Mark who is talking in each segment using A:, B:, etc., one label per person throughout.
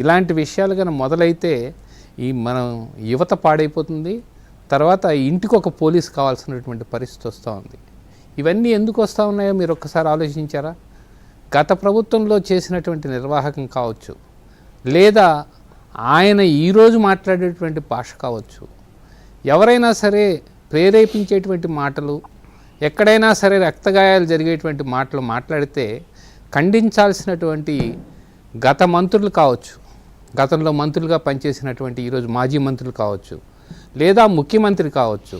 A: ఇలాంటి విషయాలు కనుక మొదలైతే మనం యువత పాడైపోతుంది. తర్వాత ఇంటికి ఒక పోలీస్ కావాల్సినటువంటి పరిస్థితి వస్తూ ఉంది. ఇవన్నీ ఎందుకు వస్తూ ఉన్నాయో మీరు ఒక్కసారి ఆలోచించారా? గత ప్రభుత్వంలో చేసినటువంటి నిర్వాహకం కావచ్చు, లేదా ఆయన ఈరోజు మాట్లాడేటువంటి భాష కావచ్చు, ఎవరైనా సరే ప్రేరేపించేటువంటి మాటలు, ఎక్కడైనా సరే రక్తగాయాలు జరిగేటువంటి మాటలు మాట్లాడితే ఖండించాల్సినటువంటి గత మంత్రులు కావచ్చు, గతంలో మంత్రులుగా పనిచేసినటువంటి ఈరోజు మాజీ మంత్రులు కావచ్చు, లేదా ముఖ్యమంత్రి కావచ్చు,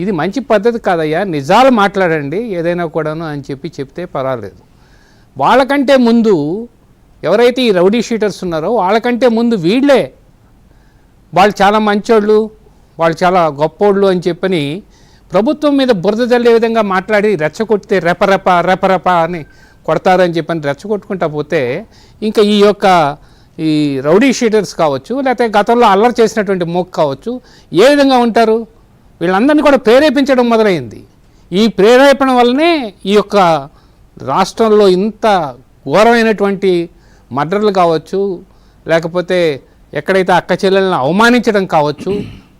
A: ఇది మంచి పద్ధతి కాదయ్యా, నిజాలు మాట్లాడండి ఏదైనా కూడాను అని చెప్తే పర్వాలేదు. వాళ్ళకంటే ముందు ఎవరైతే ఈ రౌడీ షీటర్స్ ఉన్నారో వాళ్ళకంటే ముందు వీళ్ళే వాళ్ళు చాలా మంచోళ్ళు, వాళ్ళు చాలా గొప్పోళ్ళు అని చెప్పని ప్రభుత్వం మీద బురద జల్లే విధంగా మాట్లాడి రెచ్చగొట్టితే రెపరెప అని కొడతారని చెప్పని రెచ్చగొట్టుకుంటా పోతే ఇంకా ఈ రౌడీ షీటర్స్ కావచ్చు, లేకపోతే గతంలో అల్లరి చేసినటువంటి మోక్ కావచ్చు, ఏ విధంగా ఉంటారు? వీళ్ళందరినీ కూడా ప్రేరేపించడం మొదలైంది. ఈ ప్రేరేపణ వల్లనే ఈ యొక్క రాష్ట్రంలో ఇంత ఘోరమైనటువంటి మర్డర్లు కావచ్చు, లేకపోతే ఎక్కడైతే అక్క చెల్లెలను అవమానించడం కావచ్చు,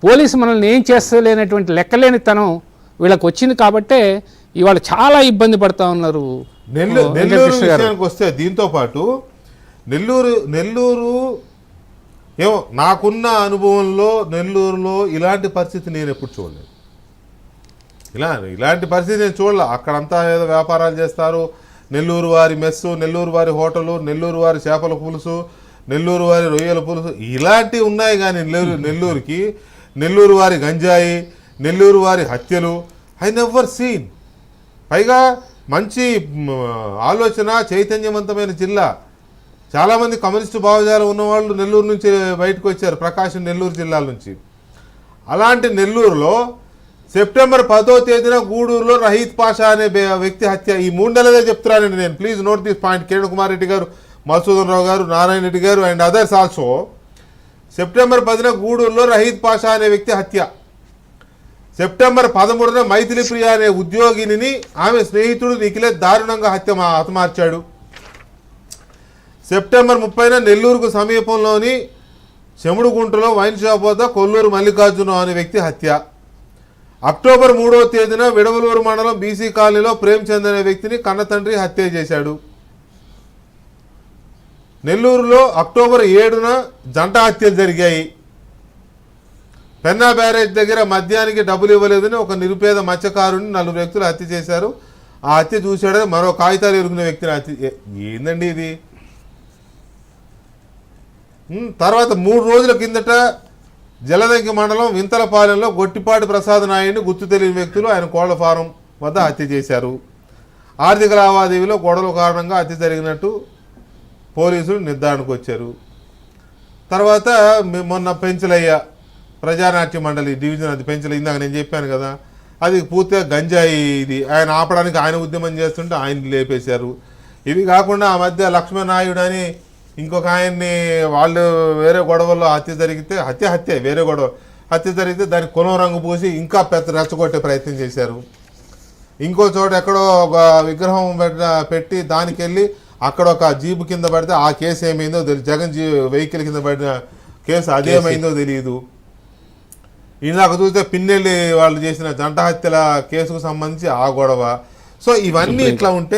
A: పోలీసు మనల్ని ఏం చేస్తలేనటువంటి లెక్కలేనితనం వీళ్ళకి వచ్చింది. కాబట్టే ఇవాళ చాలా ఇబ్బంది పడుతూ ఉన్నారు.
B: నెల్లూరు విషయానికి వస్తే దీంతో పాటు నెల్లూరు ఏమో నాకున్న అనుభవంలో నెల్లూరులో ఇలాంటి పరిస్థితి నేను ఎప్పుడు చూడలేదు. ఇలాంటి పరిస్థితి నేను చూడలే. అక్కడంతా ఏదో వ్యాపారాలు చేస్తారు, నెల్లూరు వారి మెస్సు, నెల్లూరు వారి హోటలు, నెల్లూరు వారి చేపల పులుసు, నెల్లూరు వారి రొయ్యల పులుసు, ఇలాంటివి ఉన్నాయి. కానీ నెల్లూరుకి నెల్లూరు వారి గంజాయి, నెల్లూరు వారి హత్యలు ఐ నెవర్ సీన్. పైగా మంచి ఆలోచన, చైతన్యవంతమైన జిల్లా, చాలామంది కమ్యూనిస్టు భావజాలం ఉన్నవాళ్ళు నెల్లూరు నుంచి బయటకు వచ్చారు, ప్రకాశం నెల్లూరు జిల్లాల నుంచి. అలాంటి నెల్లూరులో సెప్టెంబర్ 10వ తేదీన గూడూరులో రహీద్ పాషా అనే వ్యక్తి హత్య. ఈ 3 నెలలే చెప్తున్నానండి నేను. Please note this point. Kiran Kumar Reddy garu, Madhusudan Rao garu, Narayana Reddy garu and others also. September 10న గూడూరులో రహీద్ పాషా అనే వ్యక్తి హత్య. సెప్టెంబర్ 13న మైథిలి ప్రియ అనే ఉద్యోగిని ఆమె స్నేహితుడు నిఖిలేష్ దారుణంగా హతమార్చాడు. సెప్టెంబర్ 30న నెల్లూరుకు సమీపంలోని చెముడుగుంటలో వైన్ షాప్ వద్ద కొల్లూరు మల్లికార్జున అనే వ్యక్తి హత్య. అక్టోబర్ 3వ తేదీన విడవలూరు మండలం బీసీ కాలనీలో ప్రేమ్చంద్ అనే వ్యక్తిని కన్నతండ్రి హత్య చేశాడు. నెల్లూరులో అక్టోబర్ 7న జంట హత్యలు జరిగాయి. పెన్నా బ్యారేజ్ దగ్గర మద్యానికి డబ్బులు ఇవ్వలేదని ఒక నిరుపేద మత్స్యకారుని 4 వ్యక్తులు హత్య చేశారు. ఆ హత్య చూశాడని మరో కాగితాలు ఎరుగున వ్యక్తిని హత్య. ఏందండి ఇది? తర్వాత 3 రోజుల కిందట జలదంకి మండలం వింతలపాలెంలో గొట్టిపాటి ప్రసాద్ నాయుడిని గుర్తు తెలియని వ్యక్తులు ఆయన కోళ్ల ఫారం వద్ద హత్య చేశారు. ఆర్థిక లావాదేవీలో గొడవల కారణంగా హత్య జరిగినట్టు పోలీసులు నిర్ధారణకు వచ్చారు. తర్వాత మొన్న పెంచలయ్య ప్రజానాట్య మండలి డివిజన్, అది పెంచలయ్య, ఇందాక నేను చెప్పాను కదా, అది పూర్తిగా గంజాయి. ఇది ఆయన ఆపడానికి ఆయన ఉద్యమం చేస్తుంటే ఆయన లేపేశారు. ఇవి కాకుండా ఆ మధ్య లక్ష్మణ్ నాయుడు అని ఇంకొక ఆయన్ని వాళ్ళు వేరే గొడవల్లో హత్య జరిగితే వేరే గొడవ హత్య జరిగితే దానికి కులం రంగు పూసి ఇంకా పెద్ద రెచ్చగొట్టే ప్రయత్నం చేశారు. ఇంకో చోట ఎక్కడో ఒక విగ్రహం పెట్టి దానికి వెళ్ళి అక్కడ ఒక జీపు కింద పడితే ఆ కేసు ఏమైందో తెలియదు. జగన్ వెహికల్ కింద పడిన కేసు అదేమైందో తెలియదు. ఇందాక చూస్తే పిన్నెల్లి వాళ్ళు చేసిన జంట హత్యల కేసుకు సంబంధించి ఆ గొడవ. సో ఇవన్నీ ఇట్లా ఉంటే